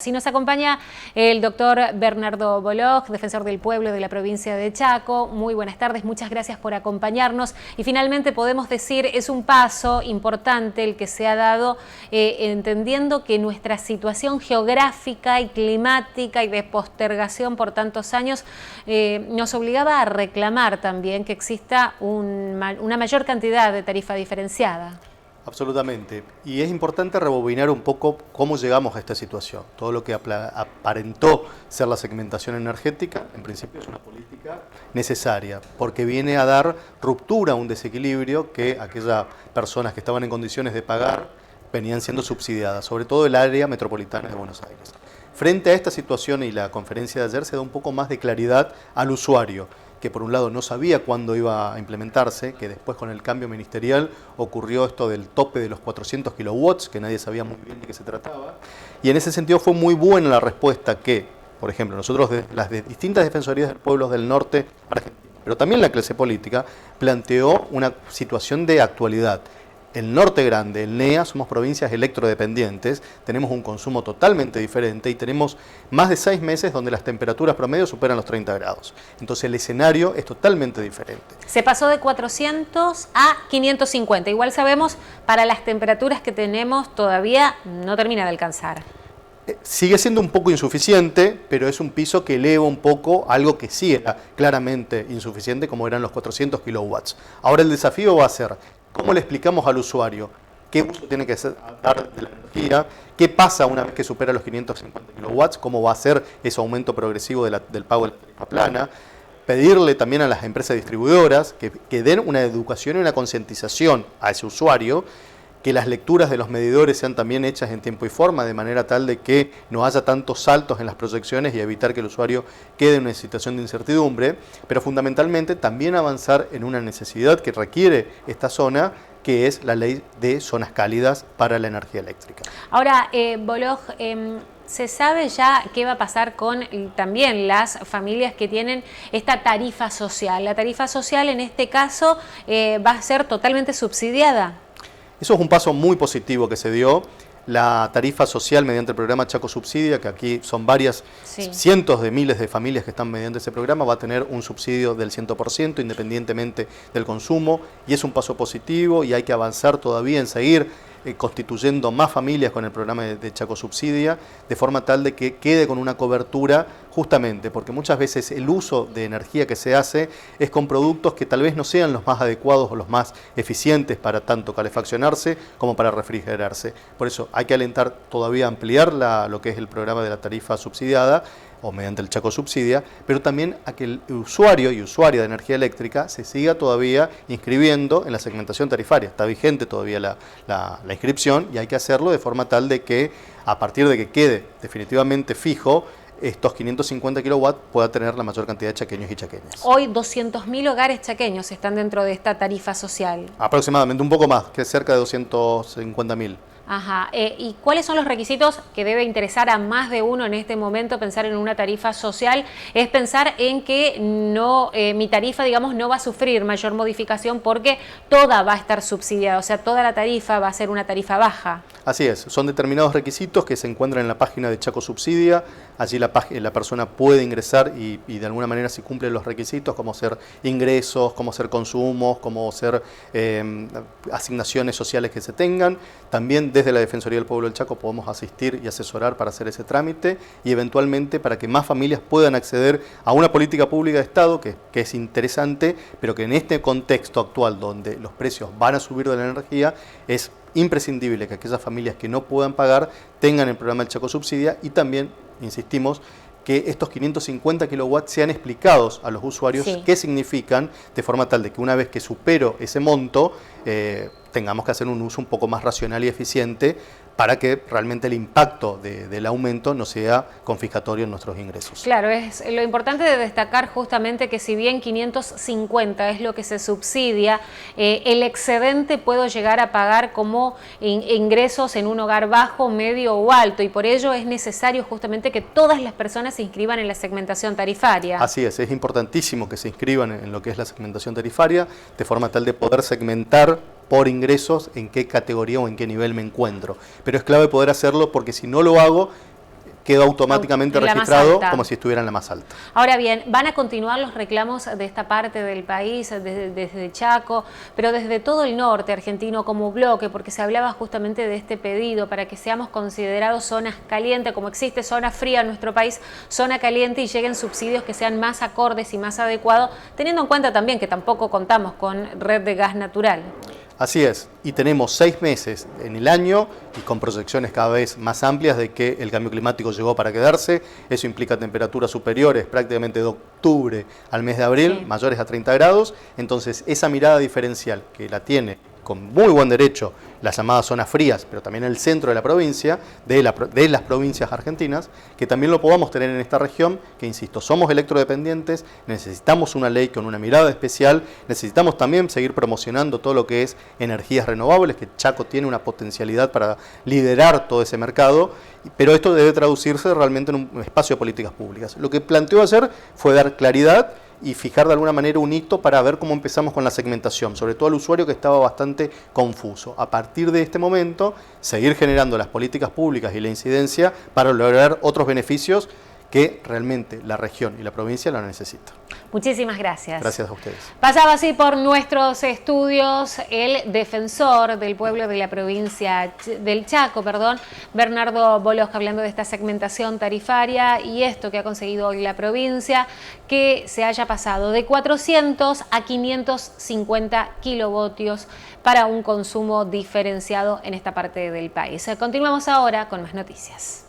Así nos acompaña el doctor Bernardo Bolog, defensor del pueblo de la provincia de Chaco. Muy buenas tardes, muchas gracias por acompañarnos. Y finalmente podemos decir, es un paso importante el que se ha dado, entendiendo que nuestra situación geográfica y climática y de postergación por tantos años nos obligaba a reclamar también que exista una mayor cantidad de tarifa diferenciada. Absolutamente. Y es importante rebobinar un poco cómo llegamos a esta situación. Todo lo que aparentó ser la segmentación energética, en principio es una política necesaria, porque viene a dar ruptura a un desequilibrio que aquellas personas que estaban en condiciones de pagar venían siendo subsidiadas, sobre todo el área metropolitana de Buenos Aires. Frente a esta situación y la conferencia de ayer se da un poco más de claridad al usuario, que por un lado no sabía cuándo iba a implementarse, que después con el cambio ministerial ocurrió esto del tope de los 400 kilowatts, que nadie sabía muy bien de qué se trataba, y en ese sentido fue muy buena la respuesta que, por ejemplo, nosotros de las distintas defensorías del pueblo del norte argentino, pero también la clase política, planteó una situación de actualidad. El Norte Grande, el NEA, somos provincias electrodependientes, tenemos un consumo totalmente diferente y tenemos más de 6 meses donde las temperaturas promedio superan los 30 grados. Entonces el escenario es totalmente diferente. Se pasó de 400 a 550. Igual sabemos, para las temperaturas que tenemos todavía no termina de alcanzar. Sigue siendo un poco insuficiente, pero es un piso que eleva un poco algo que sí era claramente insuficiente, como eran los 400 kilowatts. Ahora el desafío va a ser: ¿cómo le explicamos al usuario qué uso tiene que dar de la energía? ¿Qué pasa una vez que supera los 550 kilowatts? ¿Cómo va a ser ese aumento progresivo del pago de la tarifa plana? Pedirle también a las empresas distribuidoras que den una educación y una concientización a ese usuario, que las lecturas de los medidores sean también hechas en tiempo y forma, de manera tal de que no haya tantos saltos en las proyecciones y evitar que el usuario quede en una situación de incertidumbre, pero fundamentalmente también avanzar en una necesidad que requiere esta zona, que es la ley de zonas cálidas para la energía eléctrica. Ahora, Bolog, ¿se sabe ya qué va a pasar con también las familias que tienen esta tarifa social? La tarifa social en este caso va a ser totalmente subsidiada. Eso es un paso muy positivo que se dio. La tarifa social mediante el programa Chaco Subsidia, que aquí son varias, cientos de miles de familias que están mediante ese programa, va a tener un subsidio del 100% independientemente del consumo, y es un paso positivo y hay que avanzar todavía en seguir constituyendo más familias con el programa de Chaco Subsidia, de forma tal de que quede con una cobertura, justamente porque muchas veces el uso de energía que se hace es con productos que tal vez no sean los más adecuados o los más eficientes para tanto calefaccionarse como para refrigerarse. Por eso hay que alentar todavía a ampliar lo que es el programa de la tarifa subsidiada, o mediante el Chaco Subsidia, pero también a que el usuario y usuaria de energía eléctrica se siga todavía inscribiendo en la segmentación tarifaria. Está vigente todavía la inscripción y hay que hacerlo de forma tal de que, a partir de que quede definitivamente fijo, estos 550 kilowatts pueda tener la mayor cantidad de chaqueños y chaqueñas. Hoy 200.000 hogares chaqueños están dentro de esta tarifa social. Aproximadamente, un poco más, que es cerca de 250.000. Ajá. ¿Y cuáles son los requisitos que debe interesar a más de uno en este momento pensar en una tarifa social? Es pensar en que no, mi tarifa, digamos, no va a sufrir mayor modificación porque toda va a estar subsidiada, o sea, toda la tarifa va a ser una tarifa baja. Así es, son determinados requisitos que se encuentran en la página de Chaco Subsidia. Allí la persona puede ingresar y de alguna manera, si cumple los requisitos, como ser ingresos, como ser consumos, como ser asignaciones sociales que se tengan. También desde la Defensoría del Pueblo del Chaco podemos asistir y asesorar para hacer ese trámite y eventualmente para que más familias puedan acceder a una política pública de Estado que es interesante, pero que en este contexto actual donde los precios van a subir de la energía, es imprescindible que aquellas familias que no puedan pagar tengan el programa del Chaco Subsidia, y también insistimos que estos 550 kilowatts sean explicados a los usuarios qué significan, de forma tal de que una vez que supero ese monto, tengamos que hacer un uso un poco más racional y eficiente para que realmente el impacto del aumento no sea confiscatorio en nuestros ingresos. Claro, es lo importante de destacar justamente que si bien 550 es lo que se subsidia, el excedente puedo llegar a pagar como ingresos en un hogar bajo, medio o alto, y por ello es necesario justamente que todas las personas se inscriban en la segmentación tarifaria. Así es importantísimo que se inscriban en lo que es la segmentación tarifaria, de forma tal de poder segmentar por ingresos en qué categoría o en qué nivel me encuentro. Pero es clave poder hacerlo, porque si no lo hago, quedó automáticamente registrado como si estuviera en la más alta. Ahora bien, ¿van a continuar los reclamos de esta parte del país, desde Chaco, pero desde todo el norte argentino como bloque? Porque se hablaba justamente de este pedido para que seamos considerados zonas calientes, como existe zona fría en nuestro país, zona caliente, y lleguen subsidios que sean más acordes y más adecuados, teniendo en cuenta también que tampoco contamos con red de gas natural. Así es, y tenemos 6 meses en el año y con proyecciones cada vez más amplias de que el cambio climático llegó para quedarse. Eso implica temperaturas superiores prácticamente de octubre al mes de abril, mayores a 30 grados. Entonces esa mirada diferencial que la tiene con muy buen derecho las llamadas zonas frías, pero también el centro de la provincia, de las provincias argentinas, que también lo podamos tener en esta región, que insisto, somos electrodependientes, necesitamos una ley con una mirada especial, necesitamos también seguir promocionando todo lo que es energías renovables, que Chaco tiene una potencialidad para liderar todo ese mercado, pero esto debe traducirse realmente en un espacio de políticas públicas. Lo que planteó ayer fue dar claridad y fijar de alguna manera un hito para ver cómo empezamos con la segmentación, sobre todo al usuario que estaba bastante confuso. A partir de este momento, seguir generando las políticas públicas y la incidencia para lograr otros beneficios que realmente la región y la provincia lo necesitan. Muchísimas gracias. Gracias a ustedes. Pasaba así por nuestros estudios el defensor del pueblo de la provincia del Chaco, Bernardo Boloch, hablando de esta segmentación tarifaria y esto que ha conseguido hoy la provincia, que se haya pasado de 400 a 550 kilovatios para un consumo diferenciado en esta parte del país. Continuamos ahora con más noticias.